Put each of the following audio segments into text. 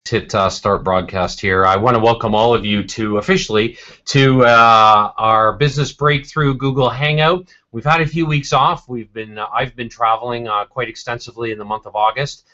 Hit start broadcast here. I want to welcome all of you to officially to our business breakthrough Google Hangout. We've had a few weeks off. I've been traveling quite extensively in the month of August,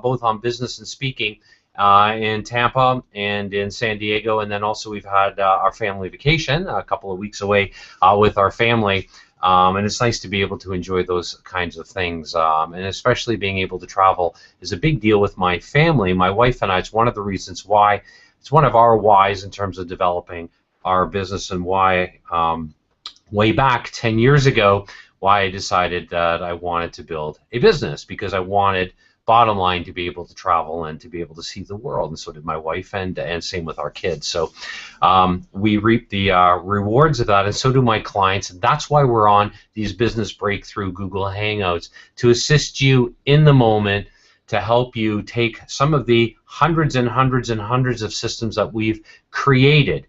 both on business and speaking in Tampa and in San Diego, and then also we've had our family vacation a couple of weeks away with our family. And it's nice to be able to enjoy those kinds of things, and especially being able to travel is a big deal with my family. My wife and I, it's one of the reasons why, it's one of our whys in terms of developing our business, and why way back 10 years ago, why I decided that I wanted to build a business, because I wanted, bottom line, to be able to travel and to be able to see the world, and so did my wife, and same with our kids. So we reap the rewards of that, and so do my clients, and that's why we're on these business breakthrough Google Hangouts, to assist you in the moment, to help you take some of the hundreds and hundreds and hundreds of systems that we've created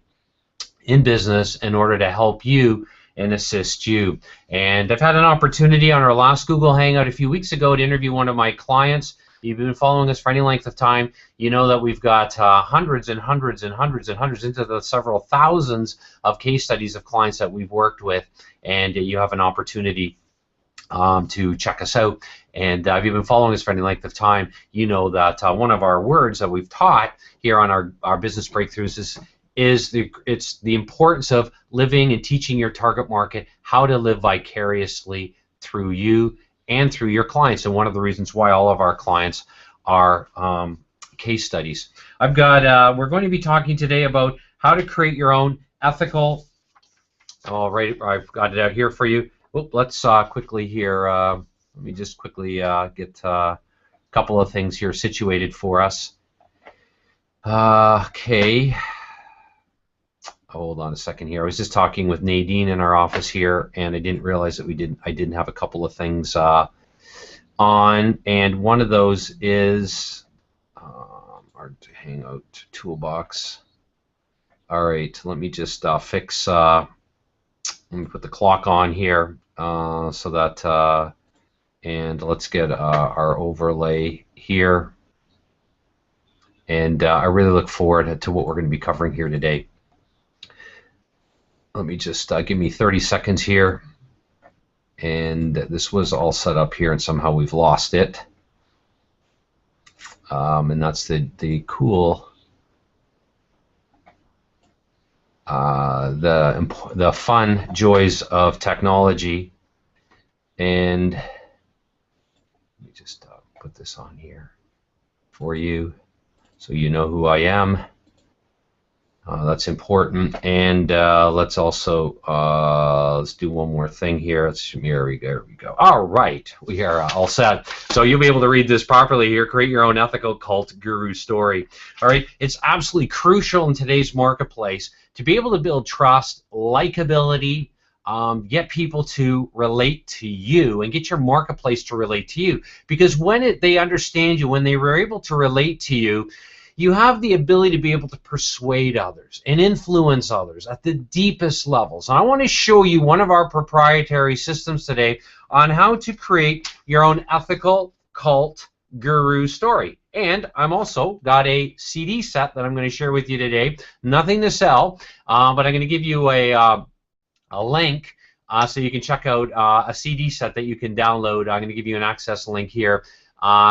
in business in order to help you and assist you. And I've had an opportunity on our last Google Hangout a few weeks ago to interview one of my clients. You've been following us for any length of time, you know that we've got hundreds and hundreds and hundreds and hundreds, into the several thousands of case studies of clients that we've worked with, and you have an opportunity to check us out. And if you've been following us for any length of time, you know that one of our words that we've taught here on our business breakthroughs is the importance of living and teaching your target market how to live vicariously through you and through your clients. And one of the reasons why all of our clients are case studies. We're going to be talking today about how to create your own ethical. All right, I've got it out here for you. Let's quickly here. Let me just quickly get a couple of things here situated for us. Okay. Hold on a second here. I was just talking with Nadine in our office here, and I didn't realize that I didn't have a couple of things on, and one of those is our Hangout toolbox. All right, let me just fix. Let me put the clock on here so that, and let's get our overlay here. And I really look forward to what we're going to be covering here today. Let me just give me 30 seconds here, and this was all set up here, and somehow we've lost it. And that's the cool, the fun joys of technology. And let me just put this on here for you, so you know who I am. That's important. And let's also let's do one more thing here. Here we go. All right, we are all set. So you'll be able to read this properly here. Create your own ethical cult guru story. All right, it's absolutely crucial in today's marketplace to be able to build trust, likability, get people to relate to you, and get your marketplace to relate to you. Because when they understand you, when they were able to relate to you, you have the ability to be able to persuade others and influence others at the deepest levels. And I want to show you one of our proprietary systems today on how to create your own ethical cult guru story. And I'm also got a CD set that I'm going to share with you today. Nothing to sell, but I'm going to give you a link so you can check out a CD set that you can download. I'm going to give you an access link here.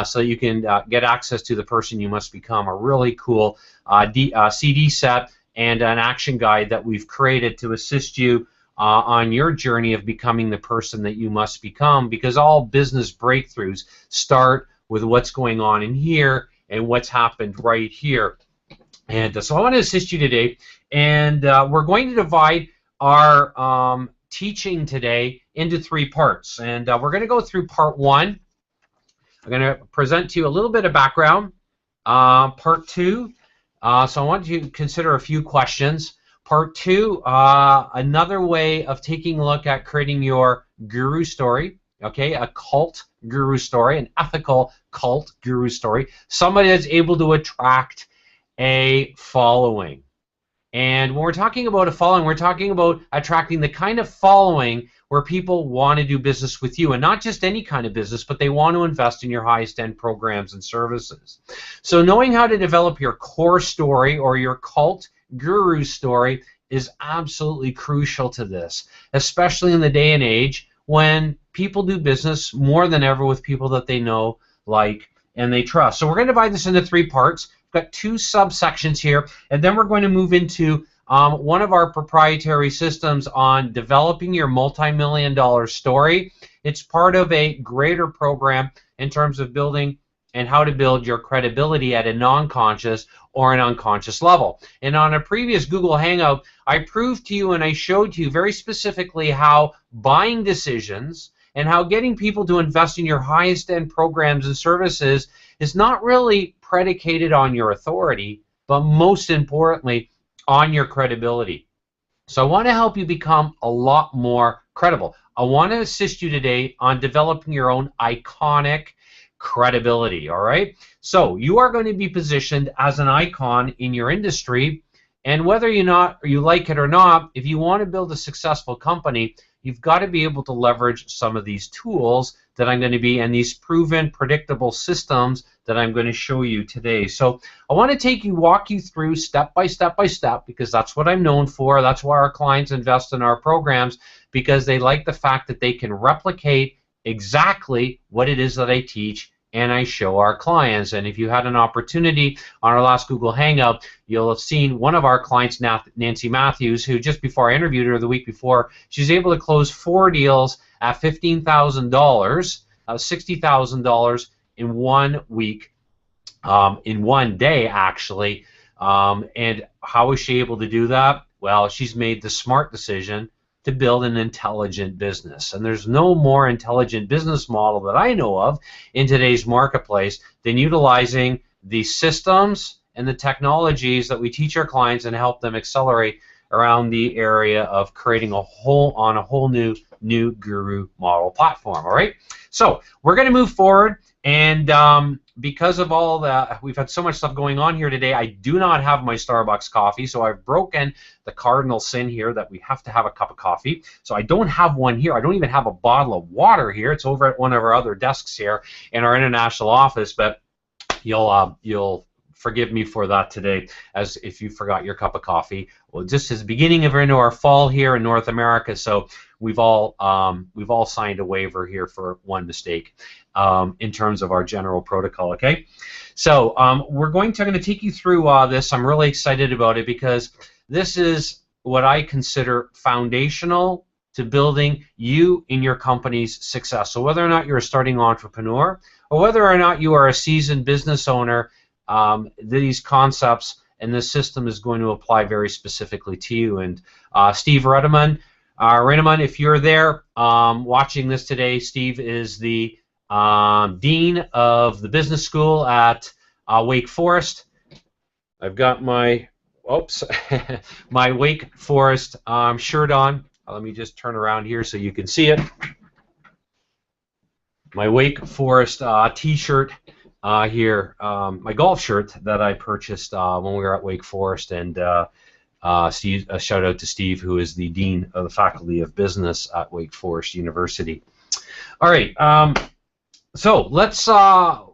So you can get access to the person you must become, a really cool CD set and an action guide that we've created to assist you on your journey of becoming the person that you must become, because all business breakthroughs start with what's going on in here and what's happened right here. And so I want to assist you today, and we're going to divide our teaching today into 3 parts, and we're going to go through part 1. I'm going to present to you a little bit of background. Part 2, so I want you to consider a few questions. Part 2, another way of taking a look at creating your guru story, okay, a cult guru story, an ethical cult guru story, somebody that's able to attract a following. And when we're talking about a following, we're talking about attracting the kind of following where people want to do business with you, and not just any kind of business, but they want to invest in your highest end programs and services. So knowing how to develop your core story or your cult guru story is absolutely crucial to this, especially in the day and age when people do business more than ever with people that they know, like, and they trust. So we're going to divide this into 3 parts. We've got 2 subsections here, and then we're going to move into one of our proprietary systems on developing your multi-million-dollar story. It's part of a greater program in terms of building and how to build your credibility at a non-conscious or an unconscious level. And on a previous Google Hangout, I proved to you and I showed to you very specifically how buying decisions and how getting people to invest in your highest end programs and services is not really predicated on your authority, but most importantly, on your credibility. So I want to help you become a lot more credible. I want to assist you today on developing your own iconic credibility, all right? So you are going to be positioned as an icon in your industry, and whether you like it or not, if you want to build a successful company, you've got to be able to leverage some of these tools that I'm going to be, and these proven, predictable systems that I'm going to show you today. So I want to walk you through step by step by step, because that's what I'm known for. That's why our clients invest in our programs, because they like the fact that they can replicate exactly what it is that I teach and I show our clients. And if you had an opportunity on our last Google Hangout, you'll have seen one of our clients, Nancy Matthews, who just before I interviewed her the week before, she's able to close 4 deals at $15,000, $60,000 in 1 week, in 1 day actually. And how is she able to do that? Well, she's made the smart decision to build an intelligent business. And there's no more intelligent business model that I know of in today's marketplace than utilizing the systems and the technologies that we teach our clients and help them accelerate around the area of creating a whole new guru model platform. All right, so we're going to move forward, and because of all that, we've had so much stuff going on here today, I do not have my Starbucks coffee, so I've broken the cardinal sin here that we have to have a cup of coffee. So I don't have one here. I don't even have a bottle of water here. It's over at one of our other desks here in our international office, but you'll forgive me for that today, as if you forgot your cup of coffee. Well, just as the beginning of our fall here in North America, so we've all signed a waiver here for one mistake in terms of our general protocol. Okay, so we're going to take you through this. I'm really excited about it because this is what I consider foundational to building you in your company's success. So whether or not you're a starting entrepreneur or whether or not you are a seasoned business owner, these concepts and this system is going to apply very specifically to you. And Steve Redeman, if you're there watching this today, Steve is the Dean of the Business School at Wake Forest. I've got my my Wake Forest shirt on. Let me just turn around here so you can see it. My Wake Forest t-shirt here, my golf shirt that I purchased when we were at Wake Forest, and Steve, a shout out to Steve, who is the Dean of the Faculty of Business at Wake Forest University. All right, so let's go.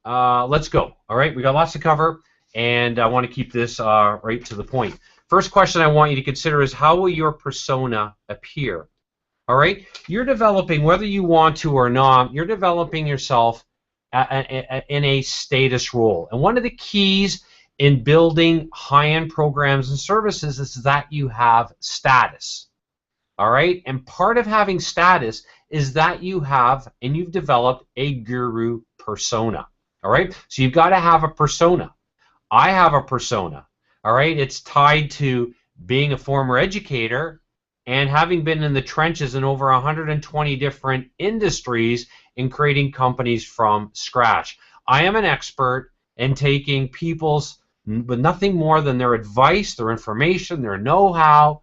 All right, we got lots to cover, and I want to keep this right to the point. First question I want you to consider is, how will your persona appear? All right, you're developing, whether you want to or not, you're developing yourself in a status role. And one of the keys in building high-end programs and services is that you have status. All right, and part of having status is that you have and you've developed a guru persona. All right, so you've got to have a persona. I have a persona. All right, it's tied to being a former educator and having been in the trenches in over 120 different industries in creating companies from scratch. I am an expert in taking people's, but nothing more than their advice, their information, their know-how,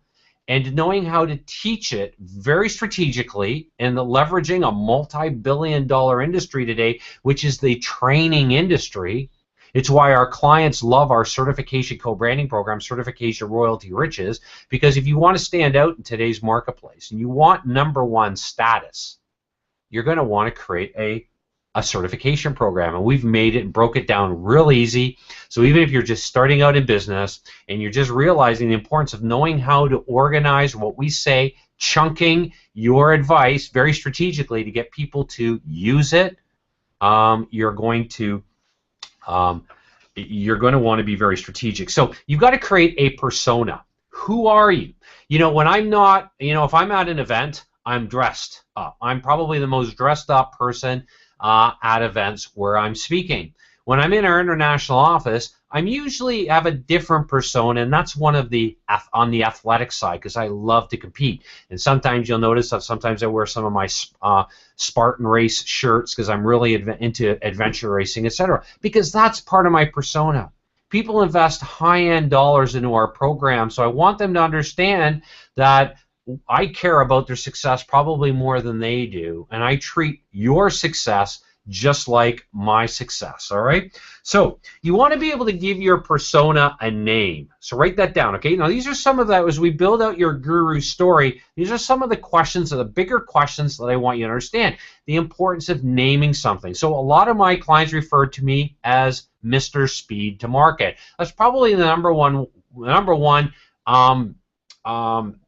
and knowing how to teach it very strategically, and leveraging a multi-billion-dollar industry today, which is the training industry, It's why our clients love our certification co-branding program, Certification Royalty Riches, because if you want to stand out in today's marketplace and you want #1 status, you're going to want to create a certification program, and we've made it and broke it down real easy. So even if you're just starting out in business and you're just realizing the importance of knowing how to organize what we say, chunking your advice very strategically to get people to use it, you're going to want to be very strategic. So you've got to create a persona. Who are you? When I'm not, if I'm at an event, I'm dressed up. I'm probably the most dressed up person at events where I'm speaking. When I'm in our international office, I'm usually have a different persona, and that's one of the on the athletic side, because I love to compete. And sometimes you'll notice that sometimes I wear some of my Spartan race shirts because I'm really into adventure racing, etc. Because that's part of my persona. People invest high-end dollars into our program, so I want them to understand that I care about their success probably more than they do, and I treat your success just like my success, all right? So you want to be able to give your persona a name. So write that down, okay? Now these are some of that, as we build out your guru story, these are some of the questions, the bigger questions that I want you to understand. The importance of naming something. So a lot of my clients refer to me as Mr. Speed to Market. That's probably the number one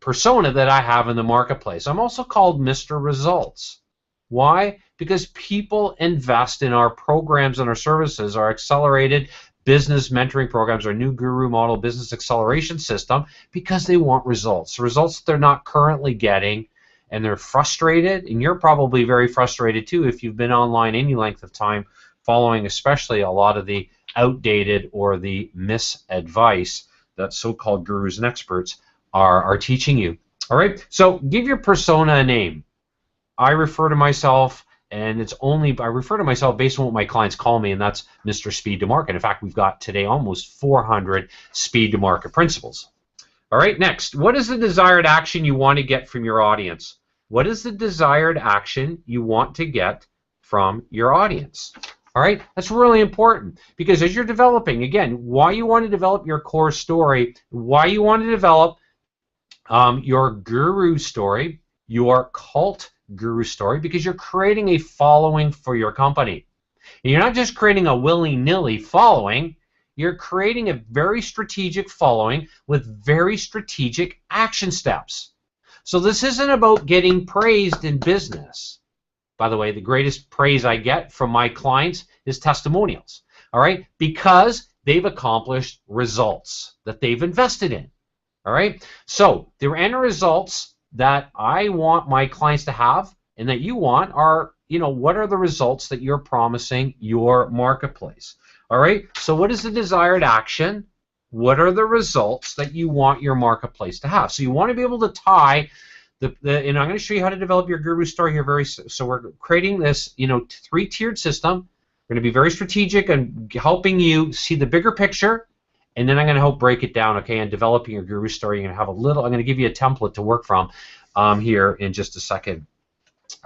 persona that I have in the marketplace. I'm also called Mr. Results. Why? Because people invest in our programs and our services, our accelerated business mentoring programs, our new guru model business acceleration system, because they want results. Results they're not currently getting, and they're frustrated, and you're probably very frustrated too if you've been online any length of time following especially a lot of the outdated or the misadvice that so-called gurus and experts are teaching you. All right, so give your persona a name. I refer to myself, and I refer to myself based on what my clients call me, and that's Mr. Speed to Market. In fact, we've got today almost 400 speed to market principles. All right, next, what is the desired action you want to get from your audience? What is the desired action you want to get from your audience? All right, that's really important, because as you're developing, again, why you want to develop your core story, why you want to develop your guru story, your cult guru story, because you're creating a following for your company. And you're not just creating a willy-nilly following, you're creating a very strategic following with very strategic action steps. So this isn't about getting praised in business. By the way, the greatest praise I get from my clients is testimonials, all right, because they've accomplished results that they've invested in. All right, so the end results that I want my clients to have and that you want are, what are the results that you're promising your marketplace? All right, so what is the desired action? What are the results that you want your marketplace to have? So you want to be able to tie and I'm going to show you how to develop your guru story here so we're creating this, 3-tiered system. We're going to be very strategic and helping you see the bigger picture. And then I'm going to help break it down, okay, and developing your guru story. You're going to have I'm going to give you a template to work from here in just a second.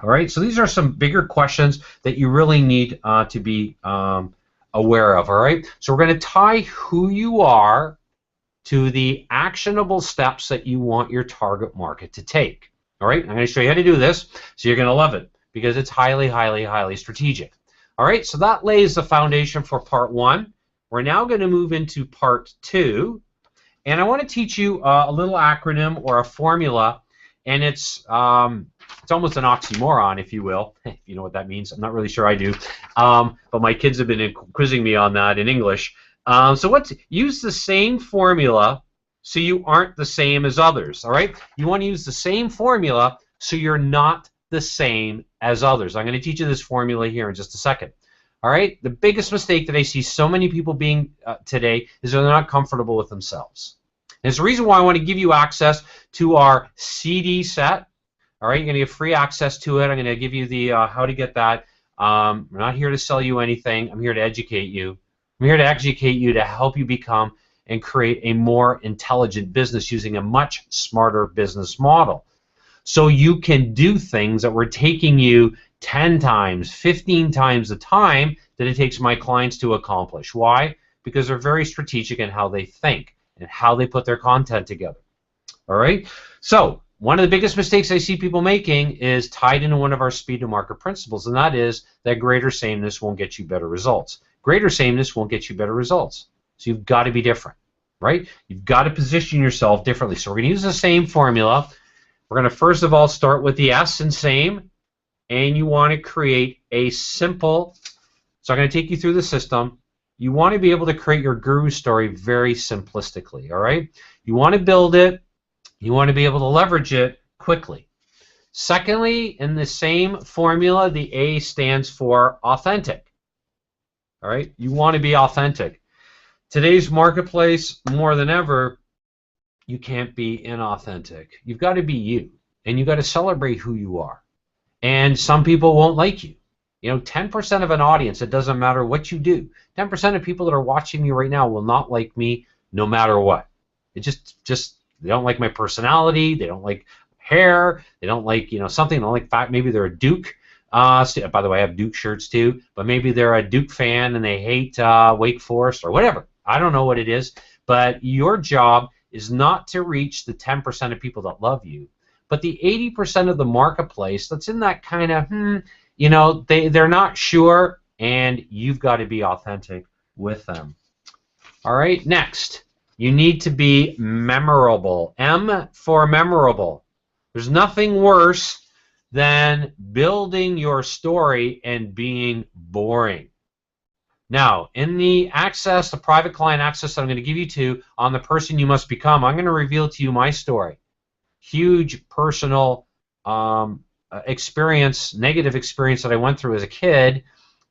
All right, so these are some bigger questions that you really need to be aware of, all right? So we're going to tie who you are to the actionable steps that you want your target market to take, all right? I'm going to show you how to do this, so you're going to love it, because it's highly, highly, highly strategic. All right, so that lays the foundation for part 1. We're now going to move into part 2, and I want to teach you a little acronym or a formula, and it's almost an oxymoron, if you will, if you know what that means. I'm not really sure I do, but my kids have been quizzing me on that in English. So use the same formula so you aren't the same as others, all right? You want to use the same formula so you're not the same as others. I'm going to teach you this formula here in just a second. All right, the biggest mistake that I see so many people being today is they're not comfortable with themselves. And it's the reason why I want to give you access to our CD set. All right, you're going to get free access to it. I'm going to give you the how to get that. I'm not here to sell you anything. I'm here to educate you. I'm here to educate you to help you become and create a more intelligent business using a much smarter business model. So you can do things that were taking you 10 times, 15 times the time that it takes my clients to accomplish. Why? Because they're very strategic in how they think and how they put their content together. All right? So one of the biggest mistakes I see people making is tied into one of our speed to market principles, and that is that greater sameness won't get you better results. Greater sameness won't get you better results. So you've got to be different, right? You've got to position yourself differently. So we're going to use the same formula. We're going to first of all start with the S in same, and you want to create a simple, so I'm going to take you through the system. You want to be able to create your guru story very simplistically, all right? You want to build it. You want to be able to leverage it quickly. Secondly, in the same formula, the A stands for authentic. All right? You want to be authentic. Today's marketplace, more than ever, you can't be inauthentic. You've got to be you, and you've got to celebrate who you are. And some people won't like you. You know, 10% of an audience, it doesn't matter what you do. 10% of people that are watching me right now will not like me no matter what. It just they don't like my personality. They don't like hair. They don't like, you know, something. They don't like fact. Maybe they're a Duke. By the way, I have Duke shirts too. But maybe they're a Duke fan and they hate Wake Forest or whatever. I don't know what it is. But your job is not to reach the 10% of people that love you, but the 80% of the marketplace that's in that kind of, you know, they're not sure, and you've got to be authentic with them. All right, next. You need to be memorable. M for memorable. There's nothing worse than building your story and being boring. Now, in the access, the private client access that I'm going to give you to on the person you must become, I'm going to reveal to you my story. Huge personal experience, negative experience that I went through as a kid,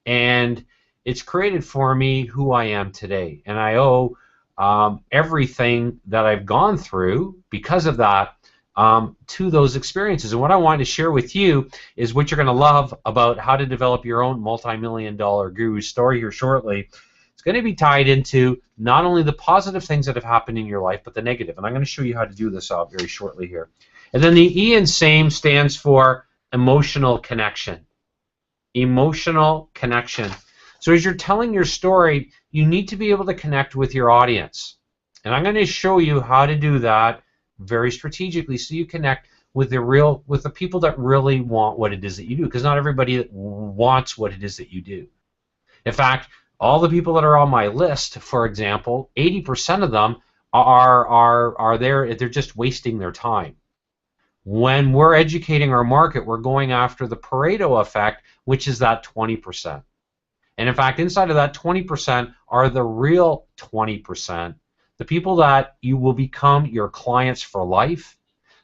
and it's created for me who I am today. And I owe everything that I've gone through because of that to those experiences. And what I want to share with you is what you're going to love about how to develop your own multi-million-dollar guru story here shortly. It's going to be tied into not only the positive things that have happened in your life, but the negative. And I'm going to show you how to do this very shortly here. And then the E in SAME stands for emotional connection. Emotional connection. So as you're telling your story, you need to be able to connect with your audience. And I'm going to show you how to do that very strategically so you connect with the people that really want what it is that you do, because not everybody wants what it is that you do. In fact, all the people that are on my list, for example, 80% of them are there, they're just wasting their time. When we're educating our market, we're going after the Pareto effect, which is that 20%. And in fact, inside of that 20% are the real 20%, the people that you will become your clients for life,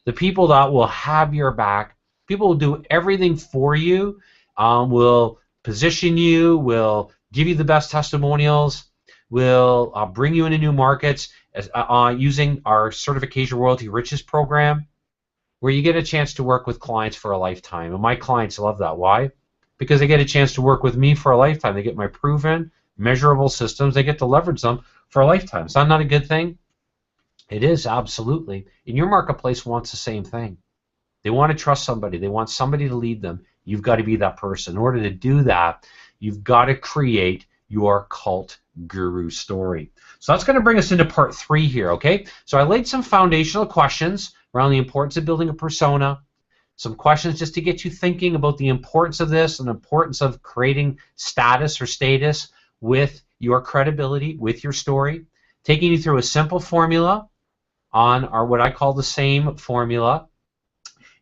the people that will have your back, people will do everything for you, will position you, will give you the best testimonials, will bring you into new markets using our Certification Royalty Riches program, where you get a chance to work with clients for a lifetime. And my clients love that. Why? Because they get a chance to work with me for a lifetime. They get my proven, measurable systems. They get to leverage them for a lifetime. Is that not a good thing? It is, absolutely. And your marketplace wants the same thing. They want to trust somebody. They want somebody to lead them. You've got to be that person. In order to do that, you've got to create your cult guru story. So that's going to bring us into part 3 here, okay? So I laid some foundational questions around the importance of building a persona, some questions just to get you thinking about the importance of this and the importance of creating status with your credibility, with your story, taking you through a simple formula on what I call the SAME formula.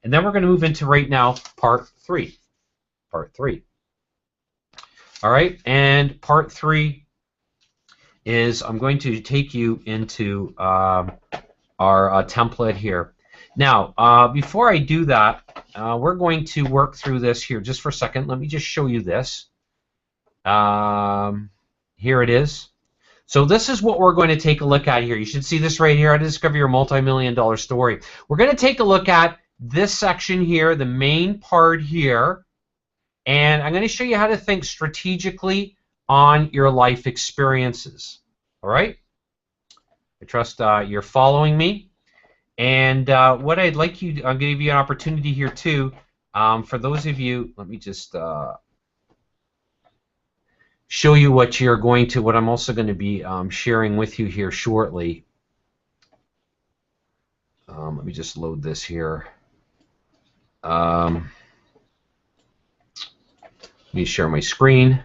And then we're going to move into right now part 3. Part 3. All right, and part 3 is I'm going to take you into our template here. Now, before I do that, we're going to work through this here just for a second. Let me just show you this. Here it is. So this is what we're going to take a look at here. You should see this right here. How to discover your multi-million-dollar story. We're going to take a look at this section here, the main part here, and I'm going to show you how to think strategically on your life experiences. All right? I trust you're following me. And what I'd like you, I'm going to give you an opportunity here too. For those of you, let me just, show you what you're going to, what I'm also going to be sharing with you here shortly. Let me just load this here. Let me share my screen.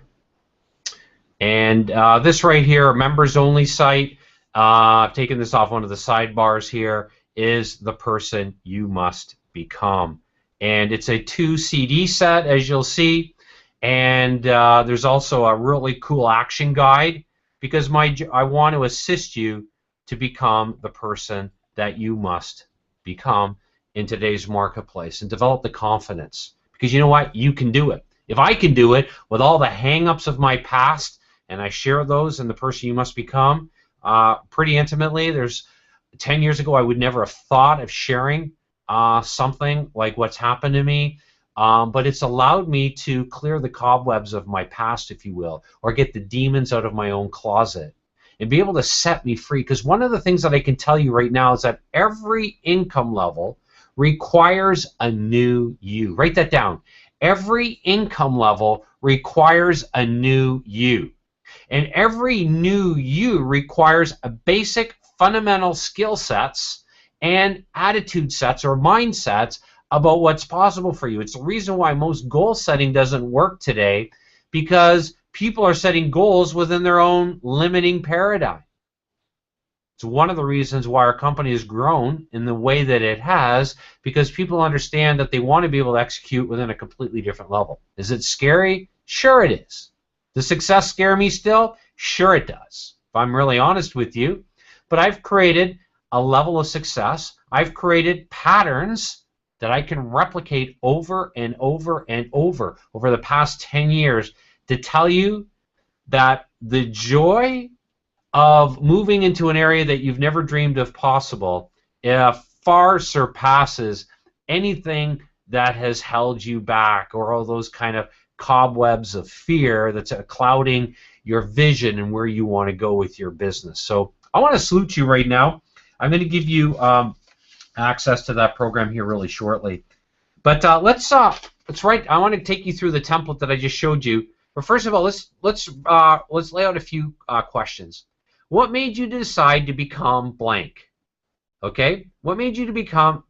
And this right here, a members only site, I've taken this off one of the sidebars here, is the person you must become. And it's a 2 CD set, as you'll see. And there's also a really cool action guide, because I want to assist you to become the person that you must become in today's marketplace and develop the confidence. Because you know what? You can do it. If I can do it with all the hang-ups of my past, and I share those in the person you must become pretty intimately. There's 10 years ago, I would never have thought of sharing something like what's happened to me, but it's allowed me to clear the cobwebs of my past, if you will, or get the demons out of my own closet and be able to set me free. Because one of the things that I can tell you right now is that every income level requires a new you. Write that down. Every income level requires a new you. And every new you requires a basic fundamental skill sets and attitude sets or mindsets about what's possible for you. It's the reason why most goal setting doesn't work today, because people are setting goals within their own limiting paradigm. It's one of the reasons why our company has grown in the way that it has, because people understand that they want to be able to execute within a completely different level. Is it scary? Sure it is. Does success scare me still? Sure it does, if I'm really honest with you. But I've created a level of success. I've created patterns that I can replicate over and over and over the past 10 years to tell you that the joy of moving into an area that you've never dreamed of possible far surpasses anything that has held you back, or all those kind of cobwebs of fear that's clouding your vision and where you want to go with your business. So I want to salute you right now. I'm going to give you access to that program here really shortly. But let's write. I want to take you through the template that I just showed you. But first of all, let's lay out a few questions. What made you decide to become blank? Okay, what made you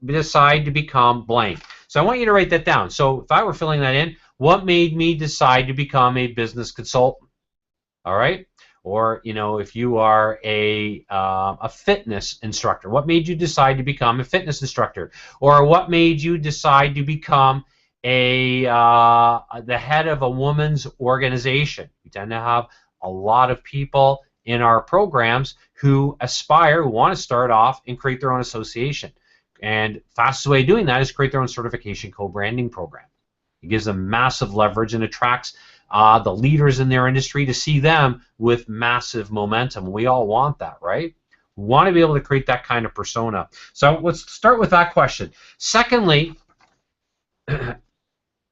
decide to become blank? So I want you to write that down. So if I were filling that in, what made me decide to become a business consultant? All right, or if you are a fitness instructor, what made you decide to become a fitness instructor? Or what made you decide to become the head of a women's organization? We tend to have a lot of people in our programs who aspire, who want to start off and create their own association. And fastest way of doing that is create their own certification co-branding program. It gives them massive leverage and attracts the leaders in their industry to see them with massive momentum. We all want that, right? We want to be able to create that kind of persona. So let's start with that question. Secondly,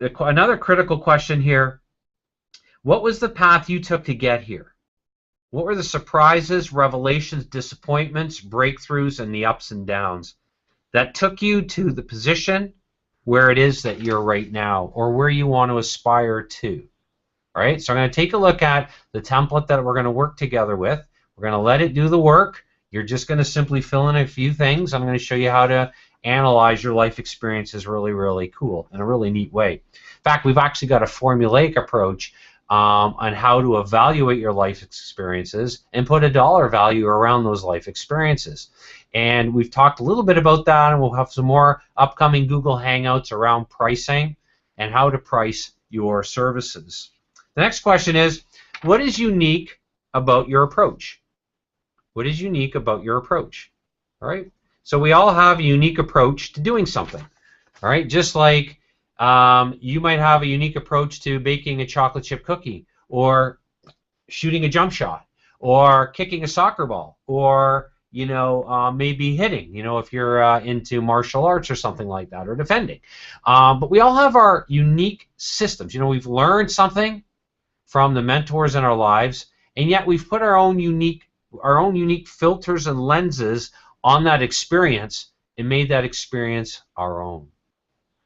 another critical question here, what was the path you took to get here? What were the surprises, revelations, disappointments, breakthroughs, and the ups and downs that took you to the position where it is that you're right now, or where you want to aspire to? All right, so I'm going to take a look at the template that we're going to work together with. We're going to let it do the work. You're just going to simply fill in a few things. I'm going to show you how to analyze your life experiences really, really cool, in a really neat way. In fact, we've actually got a formulaic approach on how to evaluate your life experiences and put a dollar value around those life experiences. And we've talked a little bit about that, and we'll have some more upcoming Google Hangouts around pricing and how to price your services. The next question is, what is unique about your approach? What is unique about your approach? All right. So we all have a unique approach to doing something. All right. Just like you might have a unique approach to baking a chocolate chip cookie, or shooting a jump shot, or kicking a soccer ball, or maybe hitting, if you're into martial arts or something like that, or defending. But we all have our unique systems. We've learned something from the mentors in our lives, and yet we've put our own unique filters and lenses on that experience and made that experience our own.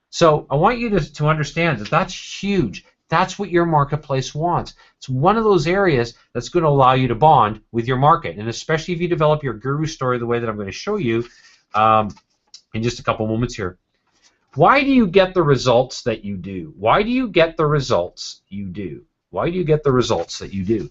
So I want you to understand that that's huge. That's what your marketplace wants. It's one of those areas that's going to allow you to bond with your market, and especially if you develop your guru story the way that I'm going to show you in just a couple moments here. Why do you get the results that you do? Why do you get the results you do? Why do you get the results that you do?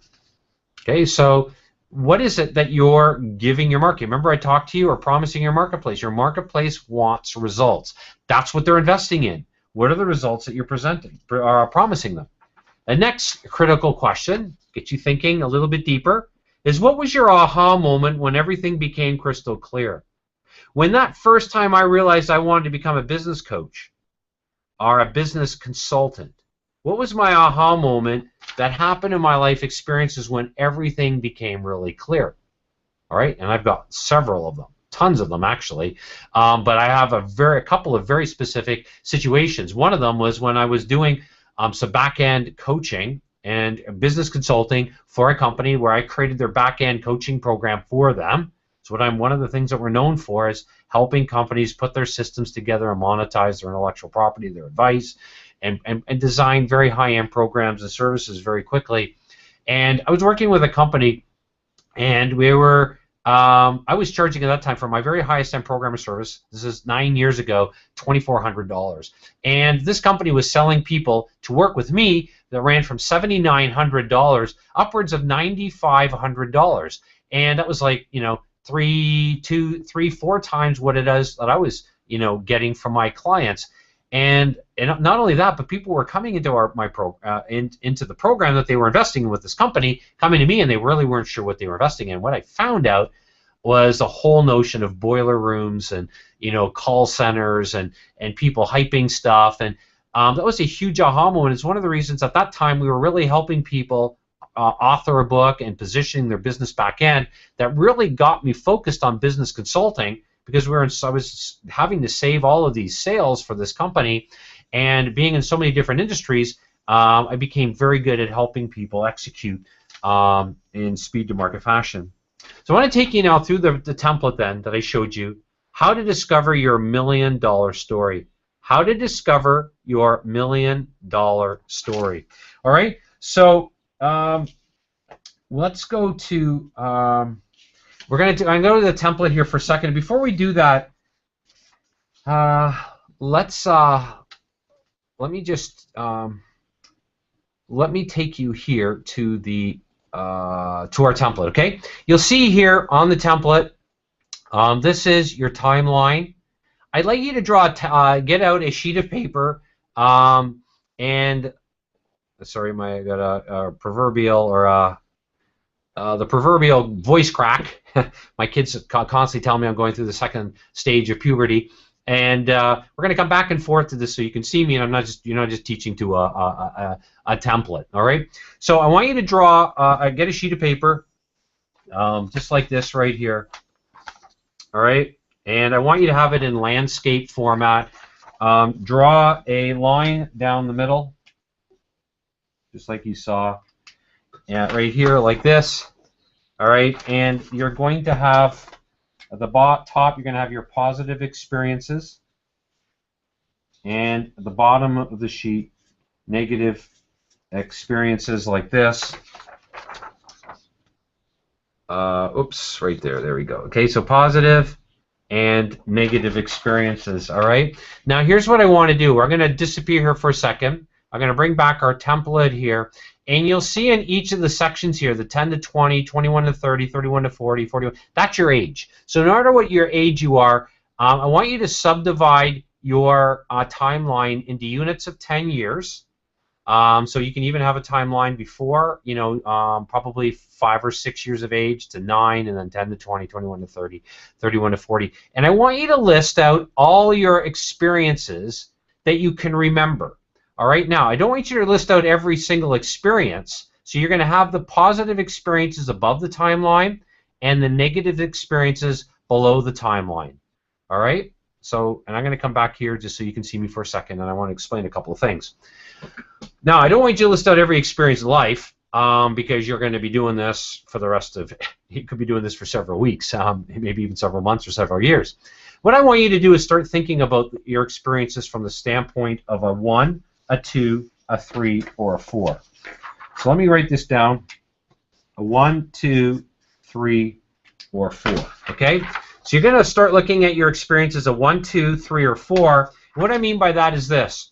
Okay, so what is it that you're giving your market? Remember I talked to you or promising your marketplace. Your marketplace wants results. That's what they're investing in. What are the results that you're promising them? The next critical question, get you thinking a little bit deeper, is what was your aha moment when everything became crystal clear? When that first time I realized I wanted to become a business coach or a business consultant, what was my aha moment that happened in my life experiences when everything became really clear? All right, and I've got several of them, tons of them actually, but I have a couple of very specific situations. One of them was when I was doing some back-end coaching and business consulting for a company where I created their back-end coaching program for them. So one of the things that we're known for is helping companies put their systems together and monetize their intellectual property, their advice, and design very high-end programs and services very quickly. And I was working with a company, and we were I was charging at that time for my very highest end programmer service. This is 9 years ago, $2,400. And this company was selling people to work with me that ran from $7,900 upwards of $9,500. And that was like, you know, 3, 4 times what it is that I was, you know, getting from my clients. And not only that, but people were coming into into the program that they were investing in with this company, coming to me, and they really weren't sure what they were investing in. What I found out was the whole notion of boiler rooms and, you know, call centers and people hyping stuff, and that was a huge aha moment. It's one of the reasons at that time we were really helping people author a book and positioning their business back end. That really got me focused on business consulting, because I was having to save all of these sales for this company, and being in so many different industries, I became very good at helping people execute in speed to market fashion. So I want to take you now through the template then that I showed you, how to discover your $1 million story. How to discover your $1 million story. All right, so let's go to I'm going to go to the template here for a second. Before we do that, let me take you here to the to our template. Okay, you'll see here on the template, this is your timeline. I'd like you to get out a sheet of paper, and sorry, I got a proverbial or the proverbial voice crack. My kids constantly tell me I'm going through the second stage of puberty, and we're going to come back and forth to this so you can see me, and you're not just teaching to a template. All right. So I want you to get a sheet of paper, just like this right here. All right, and I want you to have it in landscape format. Draw a line down the middle, just like you saw. Yeah, right here, like this. All right, and you're going to have at the top, you're going to have your positive experiences, and at the bottom of the sheet, negative experiences, like this. Oops, right there. There we go. Okay, so positive and negative experiences. All right. Now here's what I want to do. We're going to disappear here for a second. I'm going to bring back our template here, and you'll see in each of the sections here, the 10 to 20, 21 to 30, 31 to 40, 41, that's your age. So no matter what your age you are, I want you to subdivide your timeline into units of 10 years. So you can even have a timeline before, you know, probably 5 or 6 years of age to 9, and then 10 to 20, 21 to 30, 31 to 40. And I want you to list out all your experiences that you can remember. All right, now I don't want you to list out every single experience. So you're going to have the positive experiences above the timeline and the negative experiences below the timeline. All right, so, and I'm going to come back here just so you can see me for a second, and I want to explain a couple of things. Now, I don't want you to list out every experience in life, because you're going to be doing this for the rest of, you could be doing this for several weeks, maybe even several months or several years. What I want you to do is start thinking about your experiences from the standpoint of a 1, a 2, a 3, or a 4. So let me write this down. A 1, 2, 3, or 4. Okay? So you're going to start looking at your experience as a 1, 2, 3, or 4. What I mean by that is this.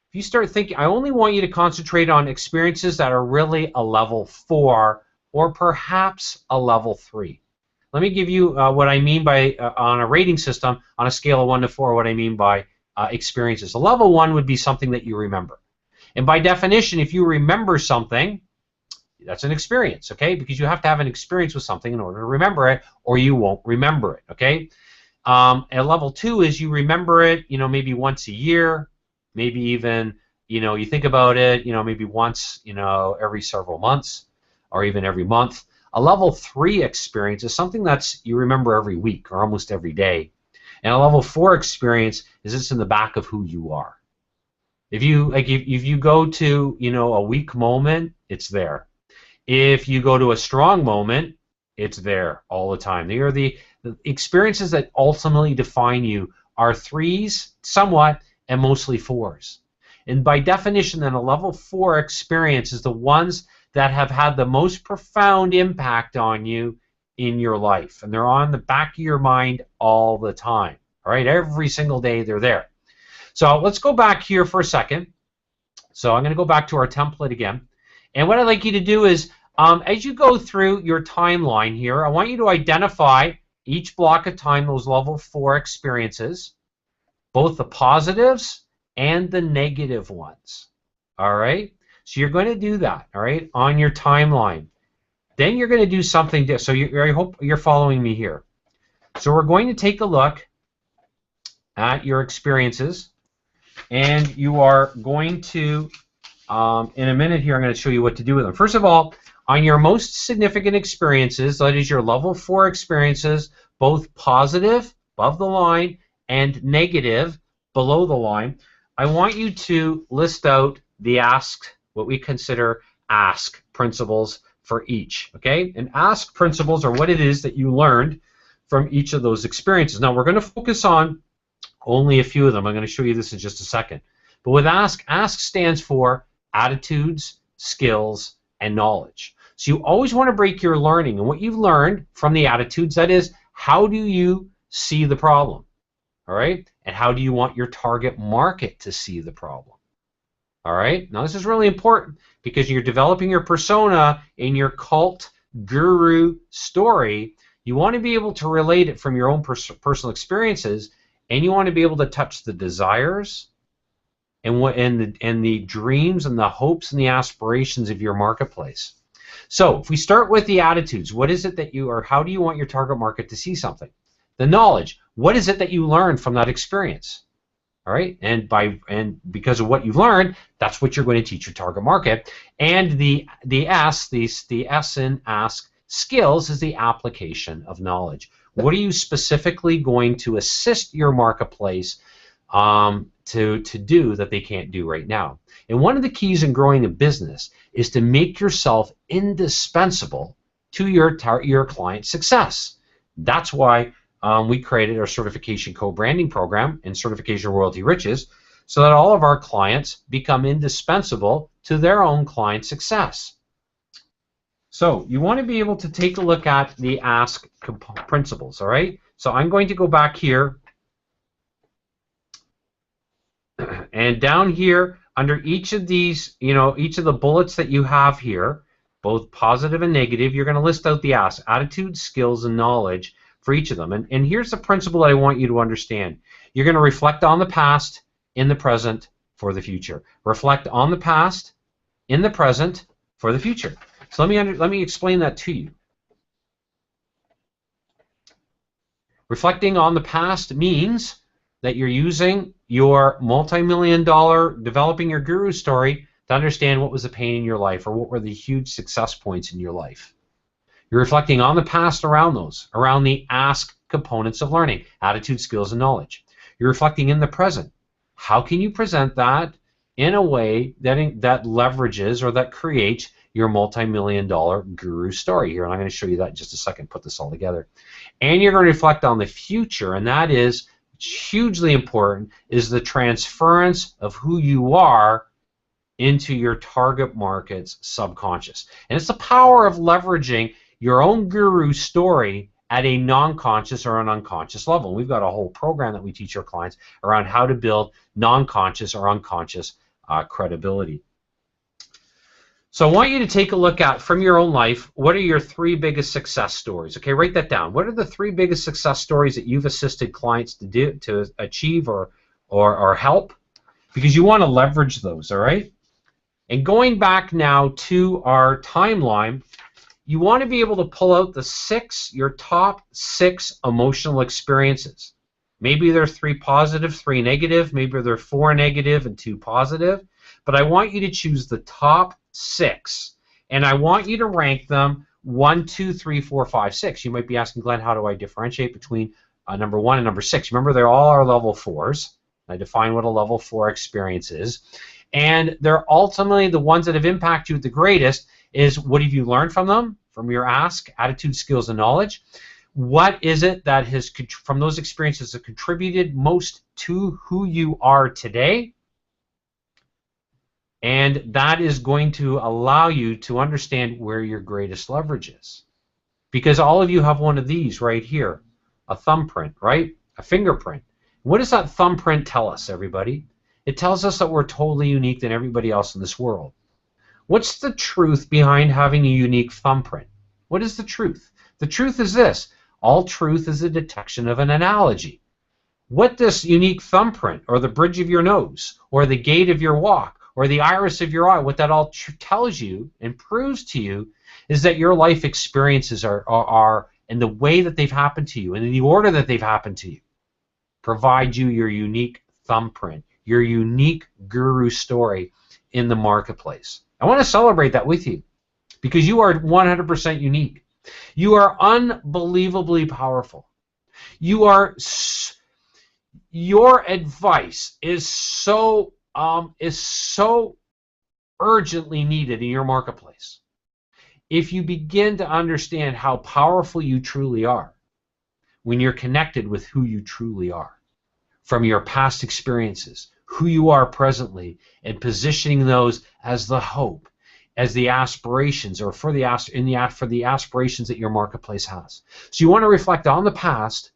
If you start thinking, I only want you to concentrate on experiences that are really a level 4 or perhaps a level 3. Let me give you what I mean by, on a rating system, on a scale of 1 to 4, what I mean by experiences. A level 1 would be something that you remember. And by definition, if you remember something, that's an experience, okay? Because you have to have an experience with something in order to remember it, or you won't remember it, okay? And level 2 is you remember it, maybe once a year, maybe even, you think about it, maybe once, every several months, or even every month. A level 3 experience is something that's you remember every week or almost every day. And a level 4 experience is it's in the back of who you are. If you go to, a weak moment, it's there. If you go to a strong moment, it's there all the time. They are the experiences that ultimately define you are 3s, somewhat, and mostly 4s. And by definition, then a level 4 experience is the ones that have had the most profound impact on you in your life. And they're on the back of your mind all the time. All right, every single day they're there. So let's go back here for a second. So I'm going to go back to our template again. And what I'd like you to do is, as you go through your timeline here, I want you to identify each block of time those level 4 experiences, both the positives and the negative ones. All right? So you're going to do that, all right, on your timeline. Then you're going to do something different. So I hope you're following me here. So we're going to take a look at your experiences, and you are going to, in a minute here, I'm going to show you what to do with them. First of all, on your most significant experiences, that is your level 4 experiences, both positive, above the line, and negative, below the line, I want you to list out the what we consider ask principles for each, okay? And ask principles are what it is that you learned from each of those experiences. Now, we're going to focus on only a few of them. I'm going to show you this in just a second. But with ask stands for attitudes, skills, and knowledge. So you always want to break your learning. And what you've learned from the attitudes, that is, how do you see the problem? All right? And how do you want your target market to see the problem? All right? Now, this is really important because you're developing your persona in your cult guru story. You want to be able to relate it from your own personal experiences, and you want to be able to touch the desires and the dreams and the hopes and the aspirations of your marketplace. So, if we start with the attitudes, what is it that how do you want your target market to see something? The knowledge, what is it that you learned from that experience? All right, and because of what you've learned, that's what you're going to teach your target market. And the S in ask skills is the application of knowledge. What are you specifically going to assist your marketplace to do that they can't do right now? And one of the keys in growing a business is to make yourself indispensable to your client's success. That's why we created our certification co-branding program and certification royalty riches, so that all of our clients become indispensable to their own client success. So you want to be able to take a look at the ask principles, all right? So I'm going to go back here, and down here under each of these, each of the bullets that you have here, both positive and negative, you're going to list out the ask, attitude, skills, and knowledge for each of them. And here's the principle that I want you to understand. You're going to reflect on the past, in the present, for the future. Reflect on the past, in the present, for the future. So let me explain that to you. Reflecting on the past means that you're using your multi-million-dollar developing your guru story to understand what was the pain in your life or what were the huge success points in your life. You're reflecting on the past around the ask components of learning, attitude, skills, and knowledge. You're reflecting in the present. How can you present that in a way that leverages or that creates your multi-million-dollar guru story here? And I'm going to show you that in just a second, put this all together. And you're going to reflect on the future, and that is hugely important, is the transference of who you are into your target market's subconscious. And it's the power of leveraging your own guru story at a non-conscious or an unconscious level. We've got a whole program that we teach our clients around how to build non-conscious or unconscious credibility. So I want you to take a look at, from your own life, what are your 3 biggest success stories? Okay, write that down. What are the 3 biggest success stories that you've assisted clients to do, to achieve or help? Because you want to leverage those, all right? And going back now to our timeline, you want to be able to pull out your top 6 emotional experiences. Maybe they're 3 positive, 3 negative, maybe they're 4 negative and 2 positive, but I want you to choose the top 6, and I want you to rank them 1, 2, 3, 4, 5, 6. You might be asking, Glenn, how do I differentiate between number 1 and number 6? Remember, they all are level 4s. I define what a level 4 experience is, and they're ultimately the ones that have impacted you the greatest. Is what have you learned from them, from your ask, attitude, skills, and knowledge? What is it that has, from those experiences, that contributed most to who you are today? And that is going to allow you to understand where your greatest leverage is. Because all of you have one of these right here, a thumbprint, right? A fingerprint. What does that thumbprint tell us, everybody? It tells us that we're totally unique than everybody else in this world. What's the truth behind having a unique thumbprint? What is the truth? The truth is this. All truth is a detection of an analogy. What this unique thumbprint, or the bridge of your nose, or the gait of your walk, or the iris of your eye, what that all tells you and proves to you is that your life experiences are in the way that they've happened to you and in the order that they've happened to you, provide you your unique thumbprint, your unique guru story in the marketplace. I want to celebrate that with you because you are 100% unique. You are unbelievably powerful. Your advice is so urgently needed in your marketplace. If you begin to understand how powerful you truly are when you're connected with who you truly are, from your past experiences, who you are presently, and positioning those as the hope, as the aspirations, or for the aspirations that your marketplace has. So you want to reflect on the past,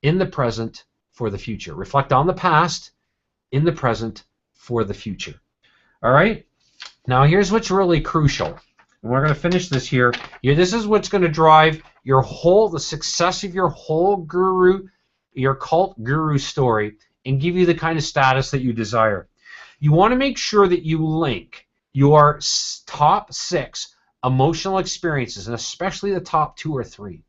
in the present, for the future. Reflect on the past, in the present, for the future. All right? Now here's what's really crucial. And we're going to finish this here. This is what's going to drive the success of your whole guru, your cult guru story, and give you the kind of status that you desire. You want to make sure that you link your top 6 emotional experiences, and especially the top 2 or 3,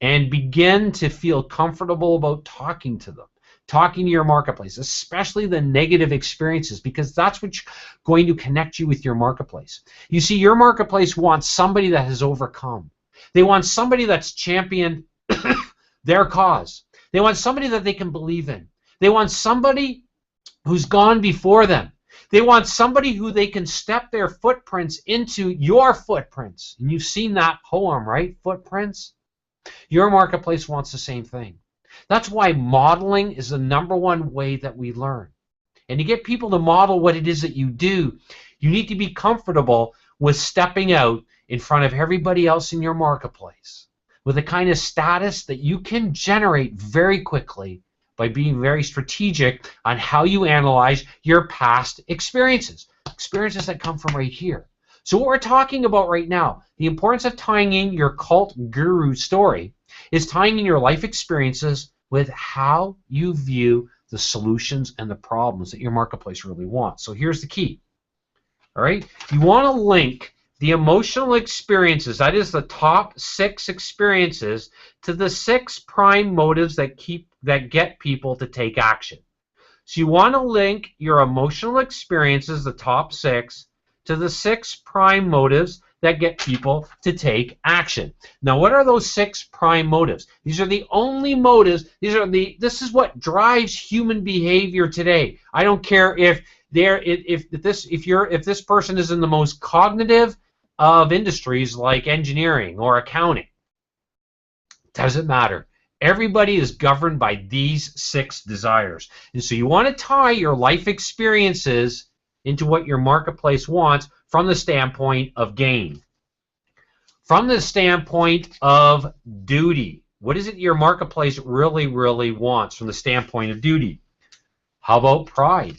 and begin to feel comfortable about talking to them. Talking to your marketplace, especially the negative experiences, because that's what's going to connect you with your marketplace. You see, your marketplace wants somebody that has overcome. They want somebody that's championed their cause. They want somebody that they can believe in. They want somebody who's gone before them. They want somebody who they can step their footprints into your footprints. And you've seen that poem, right? Footprints. Your marketplace wants the same thing. That's why modeling is the #1 way that we learn. And to get people to model what it is that you do, you need to be comfortable with stepping out in front of everybody else in your marketplace with a kind of status that you can generate very quickly by being very strategic on how you analyze your past experiences that come from right here. So what we're talking about right now, the importance of tying in your cult guru story, is tying in your life experiences with how you view the solutions and the problems that your marketplace really wants. So here's the key. All right? You want to link the emotional experiences, that is the top 6 experiences, to the 6 prime motives that get people to take action. So you want to link your emotional experiences, the top 6, to the 6 prime motives that get people to take action. Now, what are those 6 prime motives? These are the only motives. This is what drives human behavior today. I don't care if this person is in the most cognitive of industries like engineering or accounting. Doesn't matter. Everybody is governed by these 6 desires. And so you want to tie your life experiences into what your marketplace wants from the standpoint of gain. From the standpoint of duty, what is it your marketplace really, really wants from the standpoint of duty? How about pride?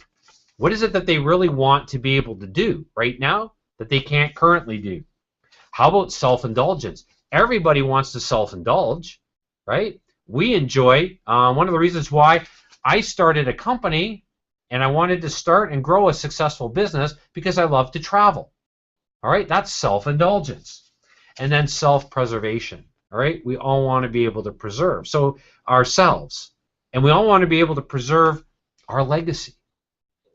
What is it that they really want to be able to do right now that they can't currently do? How about self-indulgence? Everybody wants to self-indulge, right? We enjoy, one of the reasons why I started a company and I wanted to start and grow a successful business because I love to travel. All right, that's self-indulgence. And then self-preservation. All right, we all want to be able to preserve ourselves, and we all want to be able to preserve our legacy,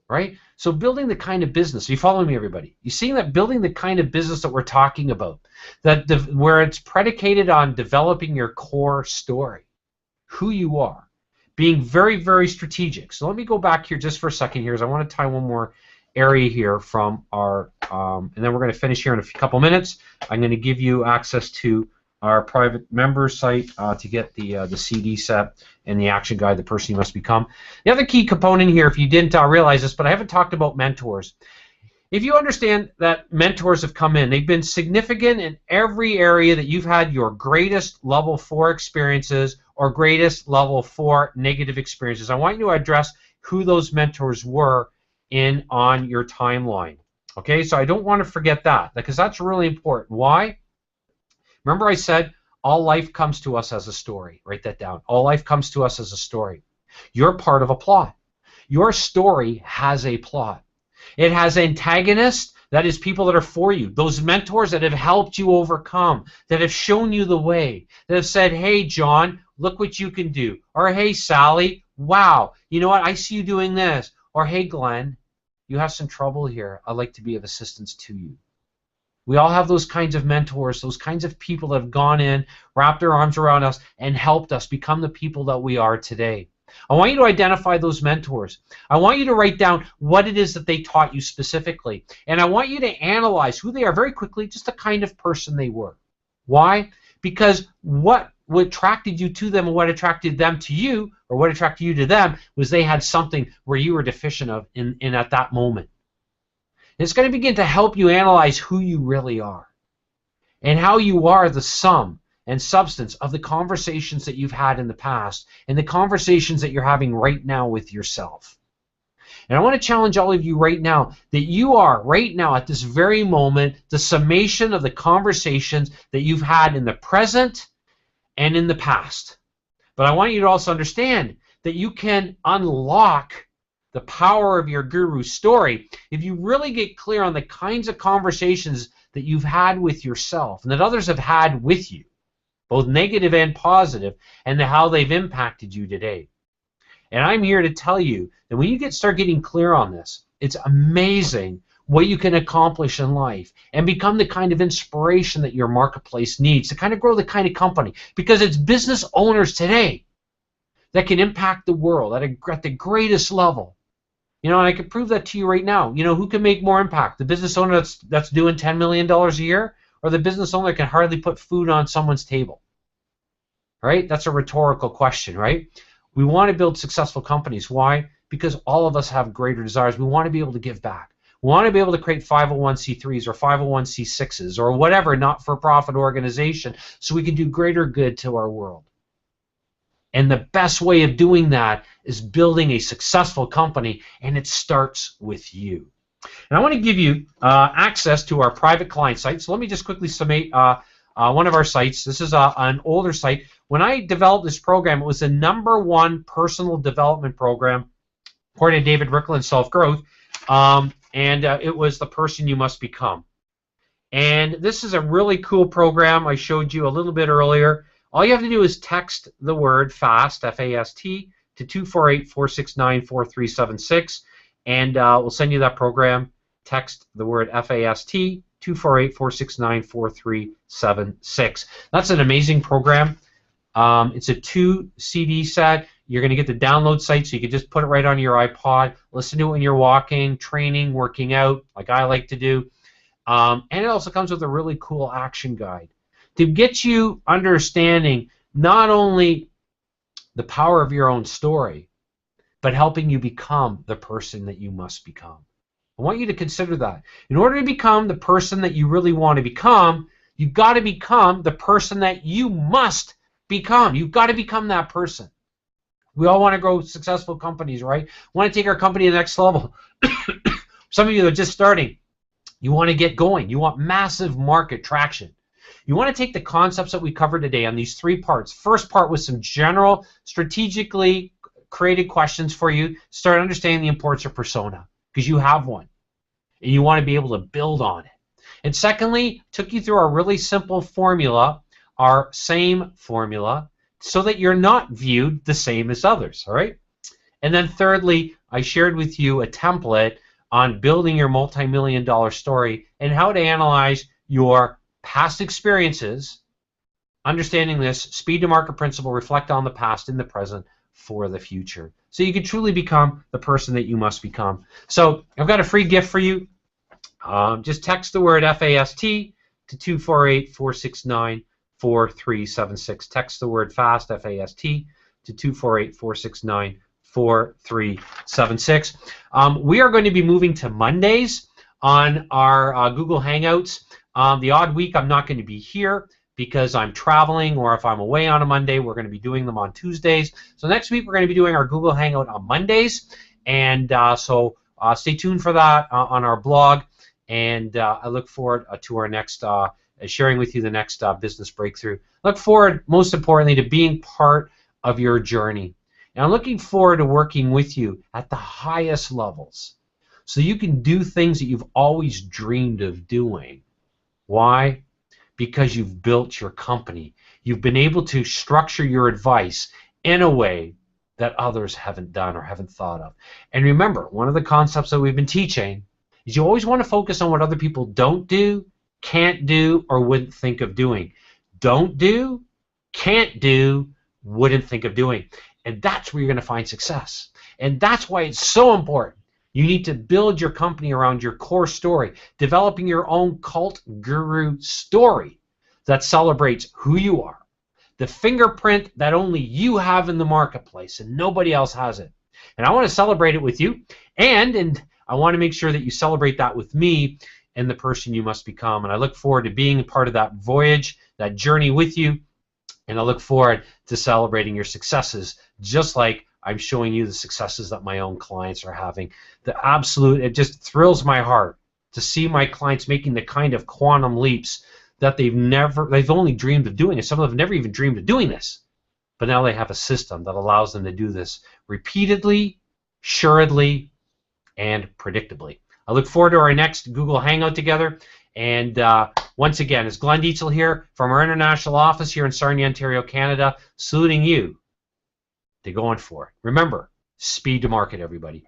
right? So building the kind of business, are you following me, everybody? You seeing that building the kind of business that we're talking about, where it's predicated on developing your core story, who you are, being very, very strategic. So let me go back here just for a second here, as I want to tie one more area here from our, and then we're going to finish here in a couple minutes. I'm going to give you access to our private member site to get the CD set and the action guide, The Person You Must Become. The other key component here, if you didn't realize this, but I haven't talked about mentors. If you understand that mentors have come in, they've been significant in every area that you've had your greatest level 4 experiences or greatest level 4 negative experiences. I want you to address who those mentors were on your timeline. Okay, so I don't want to forget that, because that's really important. Why? Remember I said all life comes to us as a story. Write that down. All life comes to us as a story. You're part of a plot. Your story has a plot. It has antagonists, that is people that are for you. Those mentors that have helped you overcome, that have shown you the way, that have said, hey, John, look what you can do. Or, hey, Sally, wow, you know what, I see you doing this. Or, hey, Glenn, you have some trouble here. I'd like to be of assistance to you. We all have those kinds of mentors, those kinds of people that have gone in, wrapped their arms around us, and helped us become the people that we are today. I want you to identify those mentors. I want you to write down what it is that they taught you specifically. And I want you to analyze who they are very quickly, just the kind of person they were. Why? Because what attracted you to them and what attracted them to you, or what attracted you to them, was they had something where you were deficient of in at that moment. It's going to begin to help you analyze who you really are and how you are the sum and substance of the conversations that you've had in the past and the conversations that you're having right now with yourself. And I want to challenge all of you right now that you are right now at this very moment the summation of the conversations that you've had in the present and in the past. But I want you to also understand that you can unlock the power of your guru story if you really get clear on the kinds of conversations that you've had with yourself and that others have had with you, both negative and positive, and how they've impacted you today. And I'm here to tell you that when you start getting clear on this, it's amazing what you can accomplish in life and become the kind of inspiration that your marketplace needs to kind of grow the kind of company, because it's business owners today that can impact the world at the greatest level. You know, and I can prove that to you right now. You know, who can make more impact? The business owner that's doing $10 million a year, or the business owner that can hardly put food on someone's table? Right? That's a rhetorical question, right? We want to build successful companies. Why? Because all of us have greater desires. We want to be able to give back. We want to be able to create 501c3s or 501c6s or whatever not-for-profit organization so we can do greater good to our world. And the best way of doing that is building a successful company, and it starts with you. And I want to give you access to our private client site. So let me just quickly summate one of our sites. This is an older site. When I developed this program, it was the #1 personal development program, according to David Rickel in Self-Growth, and it was The Person You Must Become. And this is a really cool program I showed you a little bit earlier. All you have to do is text the word FAST, F-A-S-T, to 248-469-4376, and we'll send you that program. Text the word FAST, 248-469-4376. That's an amazing program. It's a 2 CD set. You're going to get the download site, so you can just put it right on your iPod, listen to it when you're walking, training, working out, like I like to do. And it also comes with a really cool action guide to get you understanding not only the power of your own story, but helping you become the person that you must become. I want you to consider that. In order to become the person that you really want to become, you've got to become the person that you must become. You've got to become that person. We all want to grow successful companies, right? Want to take our company to the next level. Some of you are just starting. You want to get going. You want massive market traction. You want to take the concepts that we covered today on these 3 parts. First part was some general, strategically created questions for you. Start understanding the importance of persona, because you have one. And you want to be able to build on it. And secondly, took you through our really simple formula, our SAME formula, so that you're not viewed the same as others, all right? And then thirdly, I shared with you a template on building your multi-million-dollar story and how to analyze your past experiences, understanding this speed to market principle, reflect on the past in the present for the future. So you can truly become the person that you must become. So I've got a free gift for you. Just text the word FAST to 248-469-4376. Text the word FAST, FAST, to 248-469-4376. We are going to be moving to Mondays on our Google Hangouts. The odd week I'm not going to be here because I'm traveling, or if I'm away on a Monday, we're going to be doing them on Tuesdays. So next week we're going to be doing our Google Hangout on Mondays, and so stay tuned for that on our blog, and I look forward to our next sharing with you the next business breakthrough. Look forward, most importantly, to being part of your journey. And I'm looking forward to working with you at the highest levels so you can do things that you've always dreamed of doing. Why? Because you've built your company. You've been able to structure your advice in a way that others haven't done or haven't thought of. And remember, one of the concepts that we've been teaching is you always want to focus on what other people don't do, can't do, or wouldn't think of doing. Don't do, can't do, wouldn't think of doing. And that's where you're going to find success. And that's why it's so important. You need to build your company around your core story, developing your own cult guru story that celebrates who you are, the fingerprint that only you have in the marketplace and nobody else has it. And I want to celebrate it with you, and I want to make sure that you celebrate that with me and the person you must become. And I look forward to being part of that voyage, that journey with you, and I look forward to celebrating your successes, just like I'm showing you the successes that my own clients are having. It just thrills my heart to see my clients making the kind of quantum leaps that they've only dreamed of doing. And some of them have never even dreamed of doing this. But now they have a system that allows them to do this repeatedly, assuredly, and predictably. I look forward to our next Google Hangout together. And once again, it's Glenn Dietzel here from our international office here in Sarnia, Ontario, Canada, saluting you to going for it. Remember, speed to market, everybody.